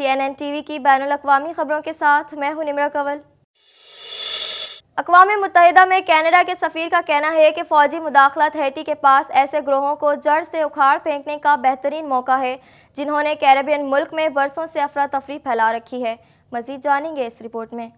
TNN TV کی بین الاقوامی خبروں کے ساتھ میں ہوں نمرہ کنول۔ اقوام متحدہ میں کینیڈا کے سفیر کا کہنا ہے کہ فوجی مداخلت ہیٹی کے پاس ایسے گروہوں کو جڑ سے اکھاڑ پھینکنے کا بہترین موقع ہے جنہوں نے کیریبین ملک میں برسوں سے افراتفری پھیلا رکھی ہے۔ مزید جانیں گے اس رپورٹ میں۔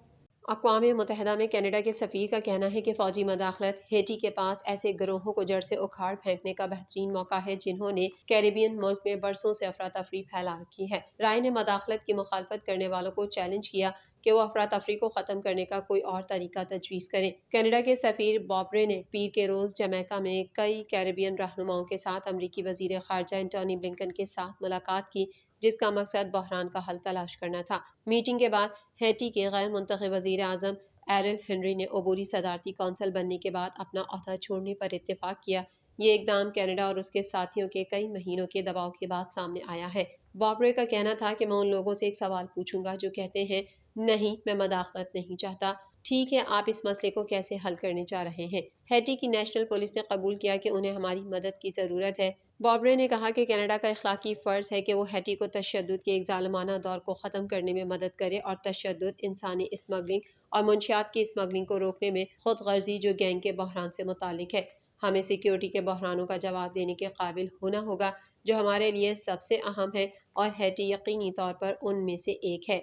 اقوام متحدہ میں کینیڈا کے سفیر کا کہنا ہے کہ فوجی مداخلت ہیٹی کے پاس ایسے گروہوں کو جڑ سے اکھاڑ پھینکنے کا بہترین موقع ہے جنہوں نے کیریبین ملک میں برسوں سے افراتفری پھیلا رکھی ہے۔ رائے نے مداخلت کی مخالفت کرنے والوں کو چیلنج کیا کہ وہ افراتفری کو ختم کرنے کا کوئی اور طریقہ تجویز کریں۔ کینیڈا کے سفیر بابرے نے پیر کے روز جمیکا میں کئی کیریبین رہنماؤں کے ساتھ امریکی وزیر خارجہ اینٹونی بلنکن کے ساتھ ملاقات کی، جس کا مقصد بحران کا حل تلاش کرنا تھا۔ میٹنگ کے بعد ہیٹی کے غیر منتخب وزیر اعظم ایرل ہنری نے عبوری صدارتی کونسل بننے کے بعد اپنا عہدہ چھوڑنے پر اتفاق کیا۔ یہ اقدام کینیڈا اور اس کے ساتھیوں کے کئی مہینوں کے دباؤ کے بعد سامنے آیا ہے۔ بابرے کا کہنا تھا کہ میں ان لوگوں سے ایک سوال پوچھوں گا جو کہتے ہیں نہیں میں مداخلت نہیں چاہتا، ٹھیک ہے آپ اس مسئلے کو کیسے حل کرنے جا رہے ہیں؟ ہیٹی کی نیشنل پولیس نے قبول کیا کہ انہیں ہماری مدد کی ضرورت ہے۔ بابرے نے کہا کہ کینیڈا کا اخلاقی فرض ہے کہ وہ ہیٹی کو تشدد کے ایک ظالمانہ دور کو ختم کرنے میں مدد کرے اور تشدد، انسانی اسمگلنگ اور منشیات کی اسمگلنگ کو روکنے میں خود غرضی جو گینگ کے بحران سے متعلق ہے۔ ہمیں سیکیورٹی کے بحرانوں کا جواب دینے کے قابل ہونا ہوگا جو ہمارے لیے سب سے اہم ہے اور ہیٹی یقینی طور پر ان میں سے ایک ہے۔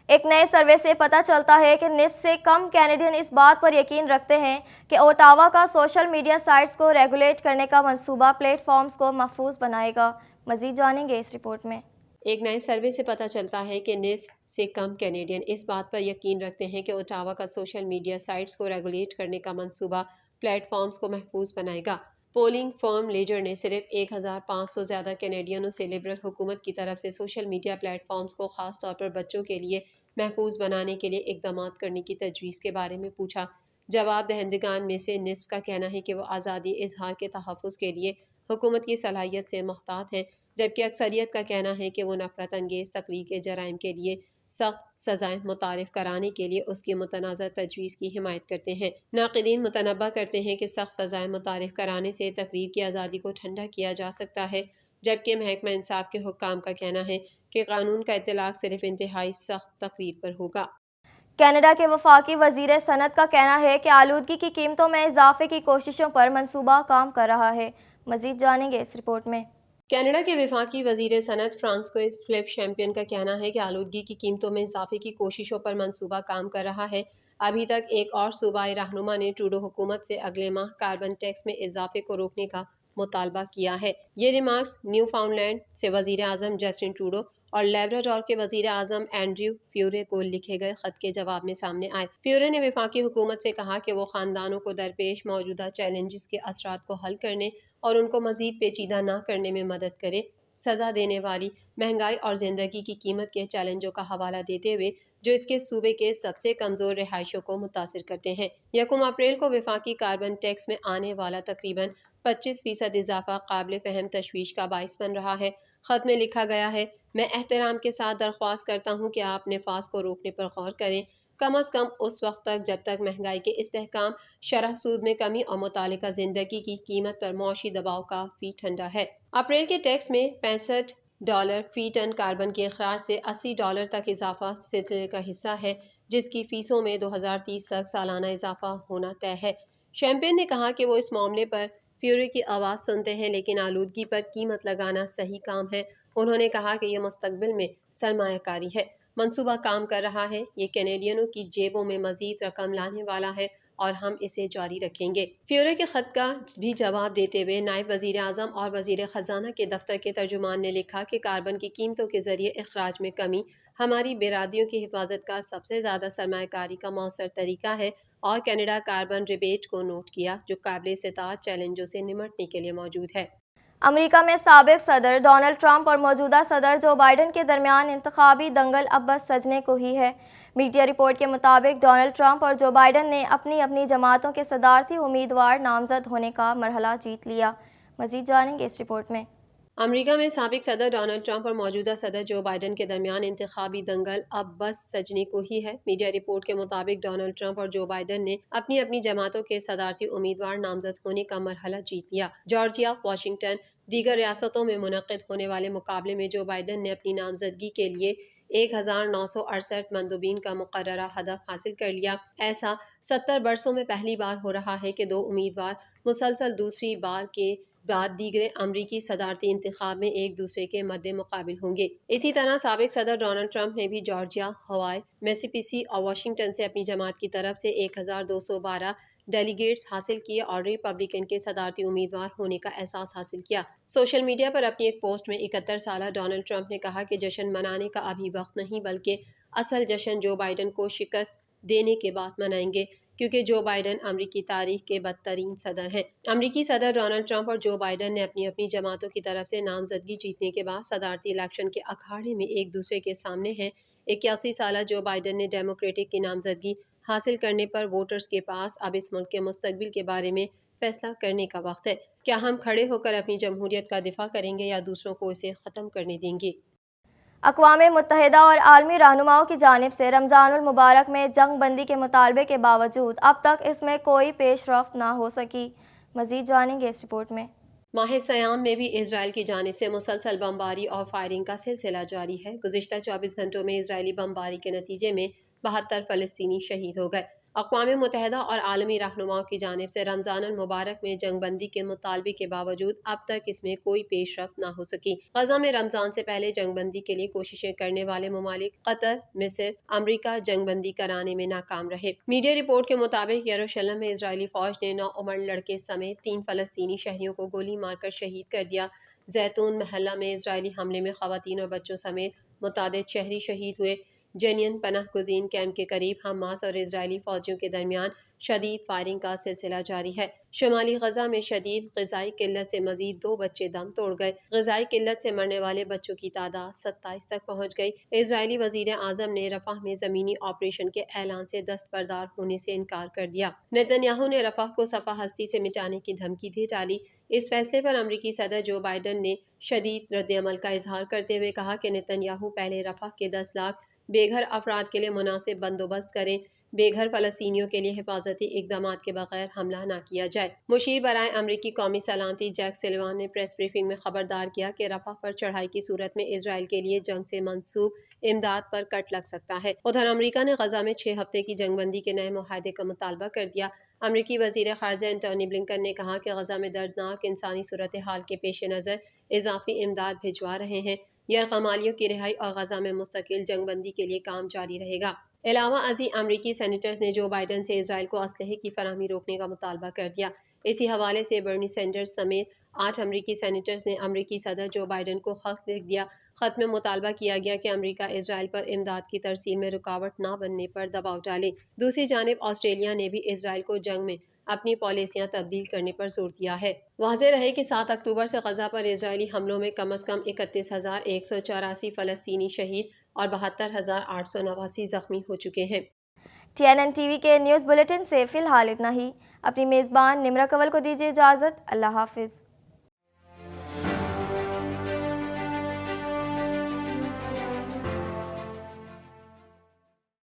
ایک نئے سروے سے پتہ چلتا ہے کہ نصف سے کم کینیڈین اس بات پر یقین رکھتے ہیں کہ اوٹاوا کا سوشل میڈیا سائٹس کو ریگولیٹ کرنے کا منصوبہ پلیٹ فارمز کو محفوظ بنائے گا۔ مزید جانیں گے اس رپورٹ میں۔ ایک نئے سروے سے پتہ چلتا ہے کہ نصف سے کم کینیڈین اس بات پر یقین رکھتے ہیں کہ اوٹاوا کا سوشل میڈیا سائٹس کو ریگولیٹ کرنے کا منصوبہ پلیٹ فارمز کو محفوظ بنائے گا۔ پولنگ فرم لیجر نے صرف 1500 زیادہ کینیڈینوں سے لبرل حکومت کی طرف سے سوشل میڈیا پلیٹ فارمز کو خاص طور پر بچوں کے لیے محفوظ بنانے کے لیے اقدامات کرنے کی تجویز کے بارے میں پوچھا۔ جواب دہندگان میں سے نصف کا کہنا ہے کہ وہ آزادی اظہار کے تحفظ کے لیے حکومت کی صلاحیت سے محتاط ہیں، جبکہ اکثریت کا کہنا ہے کہ وہ نفرت انگیز تقریر کے جرائم کے لیے سخت سزائیں متعارف کرانے کے لیے اس کی متنازع تجویز کی حمایت کرتے ہیں۔ ناقدین متنبہ کرتے ہیں کہ سخت سزائیں متعارف کرانے سے تقریر کی آزادی کو ٹھنڈا کیا جا سکتا ہے، جبکہ محکمہ انصاف کے حکام کا کہنا ہے کہ قانون کا اطلاق صرف انتہائی سخت تقریر پر ہوگا۔ کینیڈا کے وفاقی وزیر صنعت کا کہنا ہے کہ آلودگی کی قیمتوں میں اضافے کی کوششوں پر منصوبہ کام کر رہا ہے۔ مزید جانیں گے اس رپورٹ میں۔ کینیڈا کے وفاقی وزیر صنعت فرانسوئز فلپ چیمپئن کا کہنا ہے کہ آلودگی کی قیمتوں میں اضافے کی کوششوں پر منصوبہ کام کر رہا ہے۔ ابھی تک ایک اور صوبائی رہنما نے ٹروڈو حکومت سے اگلے ماہ کاربن ٹیکس میں اضافے کو روکنے کا مطالبہ کیا ہے۔ یہ ریمارکس نیو فاؤنڈ لینڈ سے وزیر اعظم جسٹن ٹروڈو اور لیبراڈور کے وزیر اعظم اینڈریو فیورے کو لکھے گئے خط کے جواب میں سامنے آئے۔ فیورے نے وفاقی حکومت سے کہا کہ وہ خاندانوں کو درپیش موجودہ چیلنجز کے اثرات کو حل کرنے اور ان کو مزید پیچیدہ نہ کرنے میں مدد کرے۔ سزا دینے والی مہنگائی اور زندگی کی قیمت کے چیلنجوں کا حوالہ دیتے ہوئے جو اس کے صوبے کے سب سے کمزور رہائشیوں کو متاثر کرتے ہیں۔ یکم اپریل کو وفاقی کاربن ٹیکس میں آنے والا تقریباً 25% اضافہ قابل فہم تشویش کا باعث بن رہا ہے۔ خط میں لکھا گیا ہے، میں احترام کے ساتھ درخواست کرتا ہوں کہ آپ نفاذ کو روکنے پر غور کریں، کم از کم اس وقت تک جب تک مہنگائی کے استحکام، شرح سود میں کمی اور متعلقہ زندگی کی قیمت پر معاشی دباؤ کافی ٹھنڈا ہے۔ اپریل کے ٹیکس میں $65 فی ٹن کاربن کے اخراج سے $80 تک اضافہ سلسلے کا حصہ ہے، جس کی فیسوں میں 2030 تک سالانہ اضافہ ہونا طے ہے۔ چیمپئن نے کہا کہ وہ اس معاملے پر فیوری کی آواز سنتے ہیں لیکن آلودگی پر قیمت لگانا صحیح کام ہے۔ انہوں نے کہا کہ یہ مستقبل میں سرمایہ کاری ہے، منصوبہ کام کر رہا ہے، یہ کینیڈینوں کی جیبوں میں مزید رقم لانے والا ہے اور ہم اسے جاری رکھیں گے۔ فیورے کے خط کا بھی جواب دیتے ہوئے نائب وزیر اعظم اور وزیر خزانہ کے دفتر کے ترجمان نے لکھا کہ کاربن کی قیمتوں کے ذریعے اخراج میں کمی ہماری برادریوں کی حفاظت کا سب سے زیادہ سرمایہ کاری کا مؤثر طریقہ ہے اور کینیڈا کاربن ریبیٹ کو نوٹ کیا جو قابل استطاعت چیلنجوں سے نمٹنے کے لیے موجود ہے۔ امریکہ میں سابق صدر ڈونلڈ ٹرمپ اور موجودہ صدر جو بائیڈن کے درمیان انتخابی دنگل اب بس سجنے کو ہی ہے۔ میڈیا رپورٹ کے مطابق ڈونلڈ ٹرمپ اور جو بائیڈن نے اپنی اپنی جماعتوں کے صدارتی امیدوار نامزد ہونے کا مرحلہ جیت لیا۔ مزید جانیں گے اس رپورٹ میں۔ امریکہ میں سابق صدر ڈونلڈ ٹرمپ اور موجودہ صدر جو بائیڈن کے درمیان انتخابی دنگل اب بس سجنے کو ہی ہے۔ میڈیا رپورٹ کے مطابق ڈونلڈ ٹرمپ اور جو بائیڈن نے اپنی اپنی جماعتوں کے صدارتی امیدوار نامزد ہونے کا مرحلہ جیت لیا۔ جارجیا، واشنگٹن، دیگر ریاستوں میں منعقد ہونے والے مقابلے میں جو بائیڈن نے اپنی نامزدگی کے لیے 1968 مندوبین کا مقررہ ہدف حاصل کر لیا۔ ایسا 70 برسوں میں پہلی بار ہو رہا ہے کہ دو امیدوار مسلسل دوسری بار کے بعد دیگر امریکی صدارتی انتخاب میں ایک دوسرے کے مد مقابل ہوں گے۔ اسی طرح سابق صدر ڈونلڈ ٹرمپ نے بھی جارجیا، ہوائی، میسیپیسی اور واشنگٹن سے اپنی جماعت کی طرف سے 1212 ڈیلیگیٹس حاصل کیے اور ریپبلکن کے صدارتی امیدوار ہونے کا احساس حاصل کیا۔ سوشل میڈیا پر اپنی ایک پوسٹ میں 71 سالہ ڈونلڈ ٹرمپ نے کہا کہ جشن منانے کا ابھی وقت نہیں، بلکہ اصل جشن جو بائیڈن کو شکست دینے کے بعد منائیں گے، کیونکہ جو بائیڈن امریکی تاریخ کے بدترین صدر ہیں۔ امریکی صدر ڈونلڈ ٹرمپ اور جو بائیڈن نے اپنی اپنی جماعتوں کی طرف سے نامزدگی جیتنے کے بعد صدارتی الیکشن کے اکھاڑے میں ایک دوسرے کے سامنے ہیں۔ 81 سالہ جو بائیڈن نے ڈیموکریٹک کی نامزدگی حاصل کرنے پر ووٹرز کے پاس اب اس ملک کے مستقبل کے بارے میں فیصلہ کرنے کا وقت ہے۔ کیا ہم کھڑے ہو کر اپنی جمہوریت کا دفاع کریں گے یا دوسروں کو اسے ختم کرنے دیں گے؟ اقوام متحدہ اور عالمی رہنماؤں کی جانب سے رمضان المبارک میں جنگ بندی کے مطالبے کے باوجود اب تک اس میں کوئی پیش رفت نہ ہو سکی۔ مزید جانیں گے اس رپورٹ میں۔ ماہ سیام میں بھی اسرائیل کی جانب سے مسلسل بمباری اور فائرنگ کا سلسلہ جاری ہے۔ گزشتہ 24 گھنٹوں میں اسرائیلی بمباری کے نتیجے میں 72 فلسطینی شہید ہو گئے۔ اقوام متحدہ اور عالمی رہنماؤں کی جانب سے رمضان المبارک میں جنگ بندی کے مطالبے کے باوجود اب تک اس میں کوئی پیش رفت نہ ہو سکی۔ غزہ میں رمضان سے پہلے جنگ بندی کے لیے کوششیں کرنے والے ممالک قطر، مصر، امریکہ جنگ بندی کرانے میں ناکام رہے۔ میڈیا رپورٹ کے مطابق یروشلم میں اسرائیلی فوج نے 9 عمر لڑکے سمیت 3 فلسطینی شہریوں کو گولی مار کر شہید کر دیا۔ زیتون محلہ میں اسرائیلی حملے میں خواتین اور بچوں سمیت متعدد شہری شہید ہوئے۔ جنین پناہ گزین کیمپ کے قریب حماس اور اسرائیلی فوجیوں کے درمیان شدید فائرنگ کا سلسلہ جاری ہے۔ شمالی غزہ میں شدید غذائی قلت سے مزید 2 بچے دم توڑ گئے۔ غذائی قلت سے مرنے والے بچوں کی تعداد 27 تک پہنچ گئی۔ اسرائیلی وزیر اعظم نے رفح میں زمینی آپریشن کے اعلان سے دستبردار ہونے سے انکار کر دیا۔ نتن یاہو نے رفح کو صفحہ ہستی سے مٹانے کی دھمکی دے ڈالی۔ اس فیصلے پر امریکی صدر جو بائیڈن نے شدید ردعمل کا اظہار کرتے ہوئے کہا کہ نتن یاہو پہلے رفح کے 10 لاکھ بے گھر افراد کے لیے مناسب بندوبست کریں، بے گھر فلسطینیوں کے لیے حفاظتی اقدامات کے بغیر حملہ نہ کیا جائے۔ مشیر برائے امریکی قومی سلامتی جیک سلیوان نے پریس بریفنگ میں خبردار کیا کہ رفح پر چڑھائی کی صورت میں اسرائیل کے لیے جنگ سے منسوب امداد پر کٹ لگ سکتا ہے۔ ادھر امریکہ نے غزہ میں 6 ہفتے کی جنگ بندی کے نئے معاہدے کا مطالبہ کر دیا۔ امریکی وزیر خارجہ انٹونی بلنکن نے کہا کہ غزہ میں دردناک انسانی صورتحال کے پیش نظر اضافی امداد بھجوا رہے ہیں۔ یرغمالیوں کی رہائی اور غزہ میں مستقل جنگ بندی کے لیے کام جاری رہے گا۔ علاوہ ازیں امریکی سینیٹرز نے جو بائیڈن سے اسرائیل کو اسلحے کی فراہمی روکنے کا مطالبہ کر دیا۔ اسی حوالے سے برنی سینڈرز سمیت 8 امریکی سینیٹرز نے امریکی صدر جو بائیڈن کو خط لکھ دیا۔ خط میں مطالبہ کیا گیا کہ امریکہ اسرائیل پر امداد کی ترسیل میں رکاوٹ نہ بننے پر دباؤ ڈالے۔ دوسری جانب آسٹریلیا نے بھی اسرائیل کو جنگ میں اپنی پالیسیاں تبدیل کرنے پر زور دیا ہے۔ واضح رہے کہ 7 اکتوبر سے غزہ پر اسرائیلی حملوں میں کم از کم 31,184 فلسطینی شہید اور 72,889 زخمی ہو چکے ہیں۔ TNN ٹی وی کے نیوز بلیٹن سے فی الحال اتنا ہی۔ اپنی میزبان نمرہ کنول کو دیجیے اجازت۔ اللہ حافظ۔